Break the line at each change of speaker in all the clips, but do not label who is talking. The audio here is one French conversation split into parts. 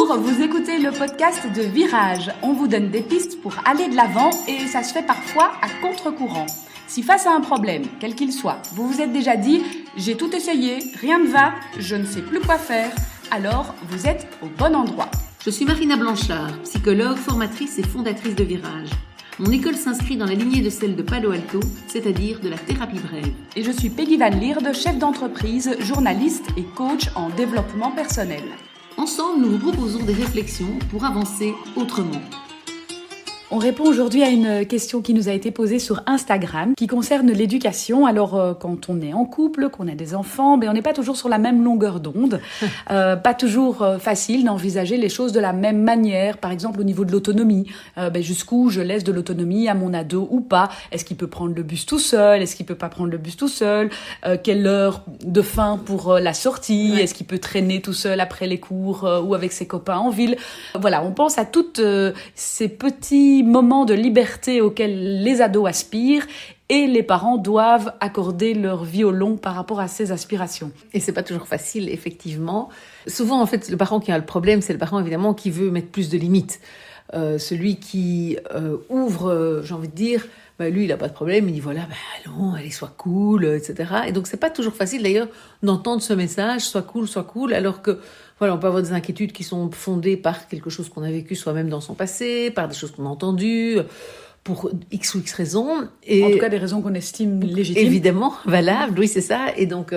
Bonjour, vous écoutez le podcast de Virage. On vous donne des pistes pour aller de l'avant et ça se fait parfois à contre-courant. Si face à un problème, quel qu'il soit, vous vous êtes déjà dit « j'ai tout essayé, rien ne va, je ne sais plus quoi faire », alors vous êtes au bon endroit.
Je suis Marina Blanchard, psychologue, formatrice et fondatrice de Virage. Mon école s'inscrit dans la lignée de celle de Palo Alto, c'est-à-dire de la thérapie brève.
Et je suis Peggy Van Lierde, chef d'entreprise, journaliste et coach en développement personnel.
Ensemble, nous vous proposons des réflexions pour avancer autrement.
On répond aujourd'hui à une question qui nous a été posée sur Instagram, qui concerne l'éducation. Alors, quand on est en couple, qu'on a des enfants, on n'est pas toujours sur la même longueur d'onde. Pas toujours facile d'envisager les choses de la même manière. Par exemple, au niveau de l'autonomie. Jusqu'où je laisse de l'autonomie à mon ado ou pas? Est-ce qu'il peut prendre le bus tout seul? Est-ce qu'il peut pas prendre le bus tout seul? Quelle heure de fin pour la sortie?
Ouais.
Est-ce qu'il peut traîner tout seul après les cours ou avec ses copains en ville? Voilà, on pense à toutes ces petits moments de liberté auxquels les ados aspirent et les parents doivent accorder leur violon par rapport à ces aspirations.
Et c'est pas toujours facile, effectivement. Souvent, en fait, le parent qui a le problème, c'est le parent, évidemment, qui veut mettre plus de limites. Celui qui ouvre, j'ai envie de dire, lui, il a pas de problème, il dit voilà, allons, allez, sois cool, etc. Et donc, c'est pas toujours facile, d'ailleurs, d'entendre ce message, sois cool, alors que, voilà, on peut avoir des inquiétudes qui sont fondées par quelque chose qu'on a vécu soi-même dans son passé, par des choses qu'on a entendues, pour X ou X raisons. Et
En tout cas, des raisons qu'on estime légitimes.
évidemment, valables, oui, c'est ça. Et donc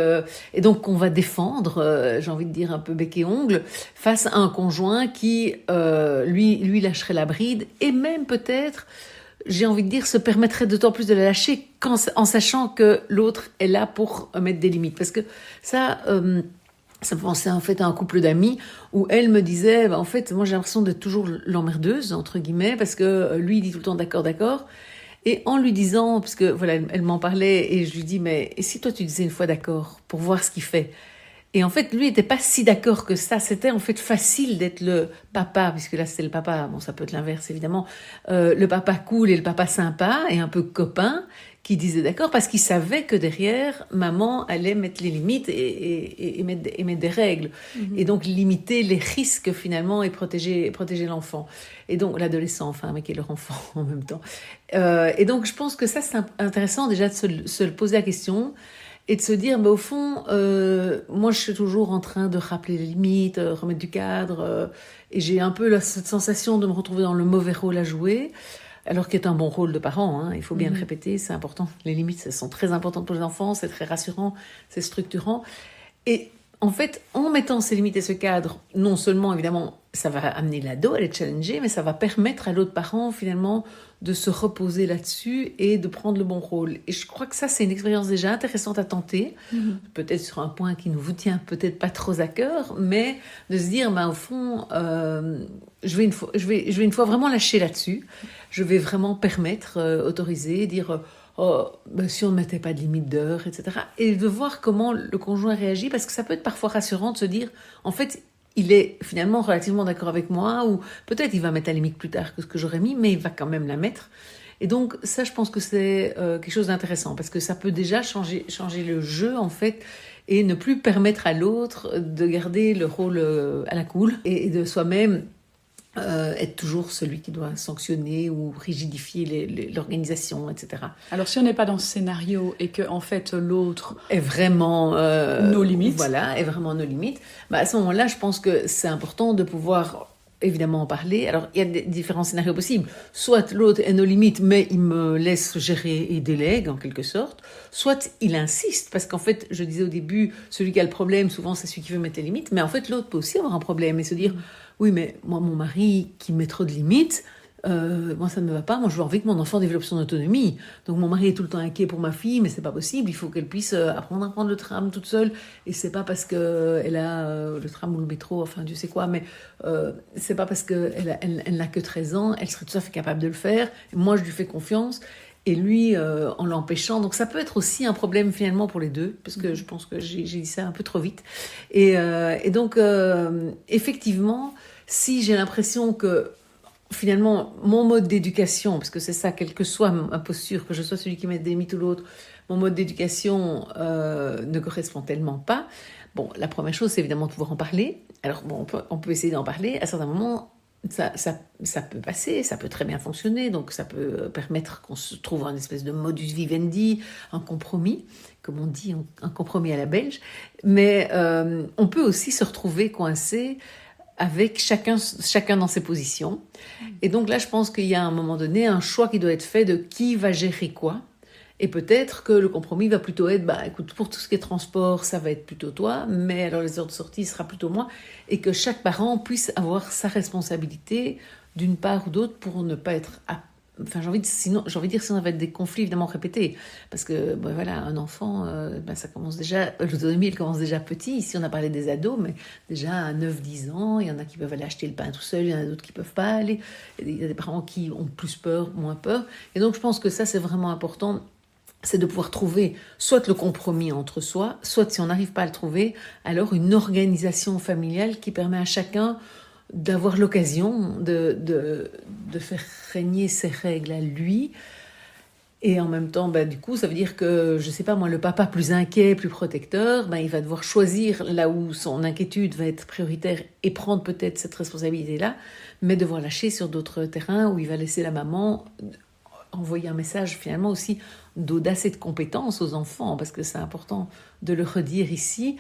qu'on va défendre, j'ai envie de dire un peu bec et ongle, face à un conjoint qui, lui lâcherait la bride, et même peut-être, j'ai envie de dire, se permettrait d'autant plus de la lâcher en sachant que l'autre est là pour mettre des limites. Parce que ça me pensait en fait à un couple d'amis où elle me disait, en fait, moi j'ai l'impression d'être toujours l'emmerdeuse, entre guillemets, parce que lui il dit tout le temps d'accord. Et en lui disant, parce que voilà, elle m'en parlait et je lui dis, mais et si toi tu disais une fois d'accord pour voir ce qu'il fait? Et en fait, lui n'était pas si d'accord que ça. C'était en fait facile d'être le papa, puisque là c'était le papa, bon ça peut être l'inverse évidemment, le papa cool et le papa sympa et un peu copain, qui disait d'accord parce qu'il savait que derrière, maman allait mettre les limites et mettre des règles. Mm-hmm. Et donc limiter les risques finalement et protéger l'enfant. Et donc l'adolescent, enfin, mais qui est leur enfant en même temps. Et donc je pense que ça c'est intéressant déjà de se poser la question et de se dire, au fond, moi je suis toujours en train de rappeler les limites, remettre du cadre, et j'ai un peu cette sensation de me retrouver dans le mauvais rôle à jouer. Alors qu'il est un bon rôle de parent, il faut bien le répéter, c'est important. Les limites, elles sont très importantes pour les enfants, c'est très rassurant, c'est structurant. Et en fait, en mettant ces limites et ce cadre, non seulement, évidemment, ça va amener l'ado à les challenger, mais ça va permettre à l'autre parent, finalement, de se reposer là-dessus et de prendre le bon rôle. Et je crois que ça, c'est une expérience déjà intéressante à tenter, peut-être sur un point qui ne vous tient peut-être pas trop à cœur, mais de se dire, au fond, je vais une fois vraiment lâcher là-dessus. Je vais vraiment permettre, autoriser, dire si on ne mettait pas de limite d'heure, etc. Et de voir comment le conjoint réagit, parce que ça peut être parfois rassurant de se dire, en fait, il est finalement relativement d'accord avec moi, ou peut-être il va mettre la limite plus tard que ce que j'aurais mis, mais il va quand même la mettre. Et donc ça, je pense que c'est quelque chose d'intéressant, parce que ça peut déjà changer le jeu, en fait, et ne plus permettre à l'autre de garder le rôle à la cool, et de soi-même être toujours celui qui doit sanctionner ou rigidifier l'organisation, etc.
Alors si on n'est pas dans ce scénario et que en fait l'autre
est vraiment
nos limites,
est vraiment nos limites, à ce moment-là, je pense que c'est important de pouvoir évidemment en parler. Alors il y a des différents scénarios possibles. Soit l'autre est nos limites, mais il me laisse gérer et délègue en quelque sorte. Soit il insiste, parce qu'en fait, je disais au début, celui qui a le problème, souvent c'est celui qui veut mettre les limites, mais en fait l'autre peut aussi avoir un problème et se dire oui, mais moi, mon mari qui met trop de limites, moi, ça ne me va pas. Moi, je veux envie que mon enfant développe son autonomie. Donc, mon mari est tout le temps inquiet pour ma fille, mais c'est pas possible. Il faut qu'elle puisse apprendre à prendre le tram toute seule. Et c'est pas parce qu'elle a le tram ou le métro, enfin, Dieu sait quoi, mais c'est pas parce qu'elle n'a que 13 ans, elle serait tout à fait capable de le faire. Et moi, je lui fais confiance. Et lui, en l'empêchant. Donc, ça peut être aussi un problème, finalement, pour les deux, parce que je pense que j'ai dit ça un peu trop vite. Et donc, effectivement, si j'ai l'impression que finalement, mon mode d'éducation, parce que c'est ça, quelle que soit ma posture, que je sois celui qui met des limites ou l'autre, mon mode d'éducation ne correspond tellement pas. Bon, la première chose, c'est évidemment de pouvoir en parler. Alors, bon, on peut essayer d'en parler. À certains moments, ça peut passer, ça peut très bien fonctionner. Donc, ça peut permettre qu'on se trouve une espèce de modus vivendi, un compromis, comme on dit, un compromis à la belge. Mais on peut aussi se retrouver coincé avec chacun dans ses positions. Et donc là, je pense qu'il y a à un moment donné un choix qui doit être fait de qui va gérer quoi. Et peut-être que le compromis va plutôt être, écoute, pour tout ce qui est transport, ça va être plutôt toi, mais alors les heures de sortie, ce sera plutôt moi. Et que chaque parent puisse avoir sa responsabilité d'une part ou d'autre pour ne pas être... Enfin, j'ai envie de dire, sinon ça va être des conflits évidemment répétés. Parce que, voilà, un enfant, ça commence déjà... L'autonomie, elle commence déjà petit. Ici, on a parlé des ados, mais déjà à 9-10 ans, il y en a qui peuvent aller acheter le pain tout seul, il y en a d'autres qui ne peuvent pas aller. Il y a des parents qui ont plus peur, moins peur. Et donc, je pense que ça, c'est vraiment important, c'est de pouvoir trouver soit le compromis entre soi, soit si on n'arrive pas à le trouver, alors une organisation familiale qui permet à chacun d'avoir l'occasion de faire régner ses règles à lui. Et en même temps, du coup, ça veut dire que, je sais pas moi, le papa plus inquiet, plus protecteur, il va devoir choisir là où son inquiétude va être prioritaire et prendre peut-être cette responsabilité-là, mais devoir lâcher sur d'autres terrains où il va laisser la maman envoyer un message finalement aussi d'audace et de compétence aux enfants, parce que c'est important de le redire ici.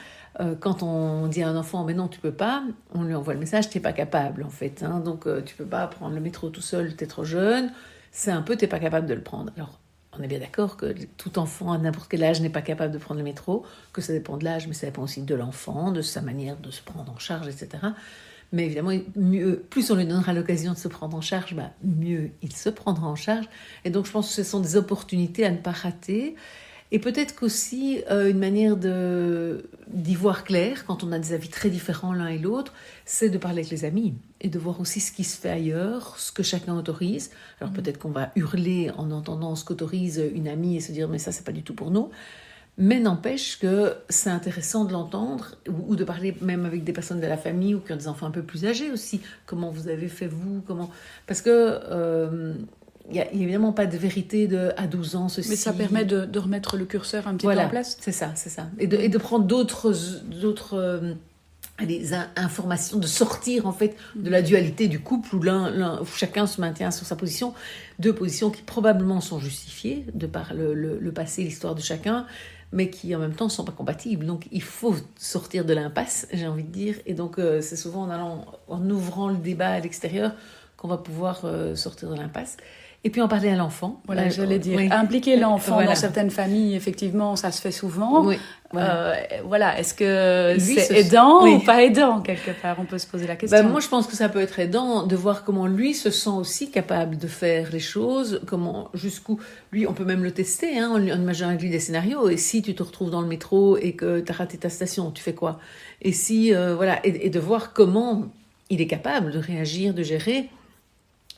Quand on dit à un enfant « mais non, tu peux pas », on lui envoie le message « t'es pas capable en fait, hein, donc tu peux pas prendre le métro tout seul, t'es trop jeune », c'est un peu « t'es pas capable de le prendre ». Alors, on est bien d'accord que tout enfant à n'importe quel âge n'est pas capable de prendre le métro, que ça dépend de l'âge, mais ça dépend aussi de l'enfant, de sa manière de se prendre en charge, etc. Mais évidemment, plus on lui donnera l'occasion de se prendre en charge, mieux il se prendra en charge. Et donc, je pense que ce sont des opportunités à ne pas rater. Et peut-être qu'aussi, une manière d'y voir clair, quand on a des avis très différents l'un et l'autre, c'est de parler avec les amis et de voir aussi ce qui se fait ailleurs, ce que chacun autorise. Alors peut-être qu'on va hurler en entendant ce qu'autorise une amie et se dire « mais ça, c'est pas du tout pour nous ». Mais n'empêche que c'est intéressant de l'entendre ou de parler même avec des personnes de la famille ou qui ont des enfants un peu plus âgés aussi. Comment vous avez fait vous, Parce que il n'y a évidemment pas de vérité à 12 ans, ceci.
Mais ça permet de remettre le curseur un petit peu en place.
C'est ça. Et de prendre d'autres informations, de sortir en fait de la dualité du couple où chacun se maintient sur sa position. Deux positions qui probablement sont justifiées de par le passé, l'histoire de chacun, mais qui en même temps ne sont pas compatibles. Donc il faut sortir de l'impasse, j'ai envie de dire. Et donc c'est souvent en ouvrant le débat à l'extérieur qu'on va pouvoir sortir de l'impasse. Et puis en parler à l'enfant.
Voilà, j'allais dire. Oui. Impliquer l'enfant dans certaines familles, effectivement, ça se fait souvent.
Oui.
Voilà. Est-ce que c'est aidant ou pas aidant, quelque part? On peut se poser la question.
Moi, je pense que ça peut être aidant de voir comment lui se sent aussi capable de faire les choses, jusqu'où... Lui, on peut même le tester, hein, en imaginant avec lui des scénarios. Et si tu te retrouves dans le métro et que tu as raté ta station, tu fais quoi? Et si, et de voir comment il est capable de réagir, de gérer.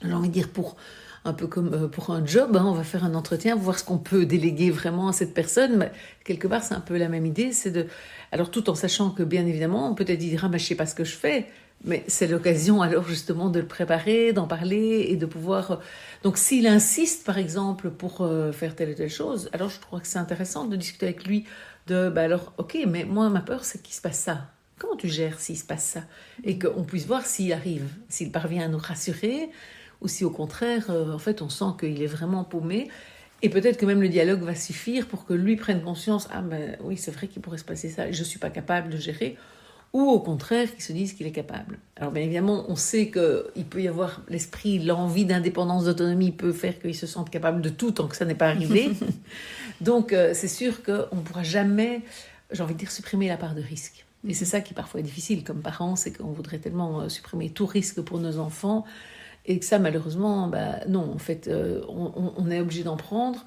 J'ai envie de dire un peu comme pour un job, on va faire un entretien, voir ce qu'on peut déléguer vraiment à cette personne. Mais quelque part, c'est un peu la même idée. Alors, tout en sachant que, bien évidemment, peut-être il dira, je ne sais pas ce que je fais, mais c'est l'occasion alors justement de le préparer, d'en parler et de pouvoir... Donc, s'il insiste, par exemple, pour faire telle ou telle chose, alors je crois que c'est intéressant de discuter avec lui ok, mais moi, ma peur, c'est qu'il se passe ça. Comment tu gères s'il se passe ça? Et qu'on puisse voir s'il parvient à nous rassurer, ou si au contraire, en fait, on sent qu'il est vraiment paumé. Et peut-être que même le dialogue va suffire pour que lui prenne conscience, oui, c'est vrai qu'il pourrait se passer ça, je ne suis pas capable de gérer. Ou au contraire, qu'il se dise qu'il est capable. Alors bien évidemment, on sait qu'il peut y avoir l'envie d'indépendance, d'autonomie peut faire qu'il se sente capable de tout tant que ça n'est pas arrivé. Donc c'est sûr qu'on ne pourra jamais, j'ai envie de dire, supprimer la part de risque. Et c'est ça qui parfois est difficile comme parents, c'est qu'on voudrait tellement supprimer tout risque pour nos enfants. Et que ça, malheureusement, non, en fait, on est obligé d'en prendre.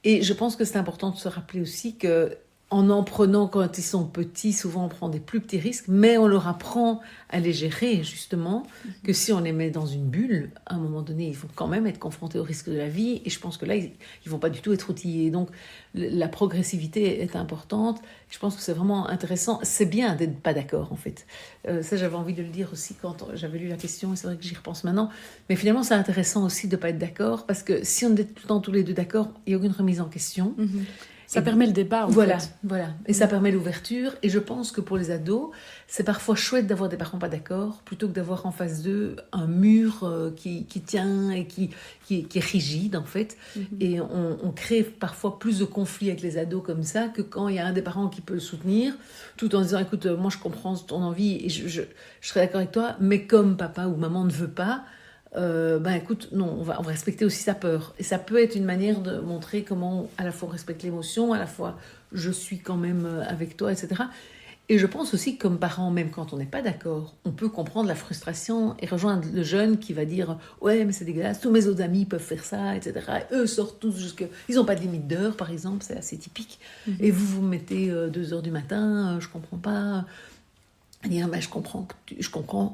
Et je pense que c'est important de se rappeler aussi qu'en prenant quand ils sont petits, souvent on prend des plus petits risques, mais on leur apprend à les gérer, justement, que si on les met dans une bulle, à un moment donné, ils vont quand même être confrontés au risque de la vie. Et je pense que là, ils ne vont pas du tout être outillés. Donc, la progressivité est importante. Je pense que c'est vraiment intéressant. C'est bien d'être pas d'accord, en fait. Ça, j'avais envie de le dire aussi quand j'avais lu la question, et c'est vrai que j'y repense maintenant. Mais finalement, c'est intéressant aussi de ne pas être d'accord, parce que si on est tout le temps tous les deux d'accord, il n'y a aucune remise en question.
Ça permet le débat, en
Voilà,
fait.
voilà. Et ça permet l'ouverture. Et je pense que pour les ados, c'est parfois chouette d'avoir des parents pas d'accord, plutôt que d'avoir en face d'eux un mur qui tient et qui est rigide, en fait. Et on crée parfois plus de conflits avec les ados comme ça que quand il y a un des parents qui peut le soutenir, tout en disant, écoute, moi je comprends ton envie et je serais d'accord avec toi, mais comme papa ou maman ne veut pas, écoute, non, on va respecter aussi sa peur. Et ça peut être une manière de montrer comment à la fois on respecte l'émotion, à la fois je suis quand même avec toi, etc. Et je pense aussi que comme parent, même quand on n'est pas d'accord, on peut comprendre la frustration et rejoindre le jeune qui va dire « Ouais, mais c'est dégueulasse, tous mes autres amis peuvent faire ça, etc. » Et eux sortent tous jusque... Ils n'ont pas de limite d'heure, par exemple, c'est assez typique. Et vous vous mettez 2h du matin, je comprends pas... Dire, je comprends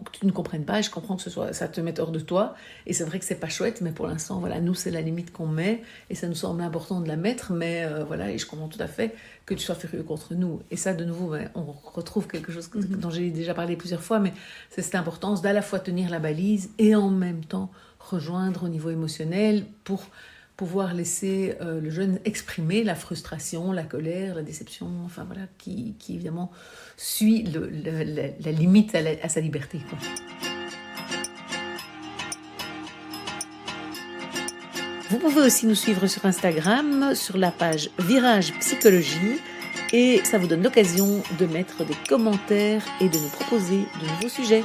que tu ne comprennes pas, et je comprends que ça te mette hors de toi, et c'est vrai que c'est pas chouette, mais pour l'instant, voilà, nous c'est la limite qu'on met, et ça nous semble important de la mettre, mais voilà, et je comprends tout à fait que tu sois furieux contre nous. Et ça, de nouveau, on retrouve quelque chose dont j'ai déjà parlé plusieurs fois, mais c'est cette importance d'à la fois tenir la balise et en même temps rejoindre au niveau émotionnel pour pouvoir laisser le jeune exprimer la frustration, la colère, la déception, enfin voilà, qui évidemment suit la limite à sa liberté, quoi. Vous pouvez aussi nous suivre sur Instagram, sur la page Virage Psychologie, et ça vous donne l'occasion de mettre des commentaires et de nous proposer de nouveaux sujets.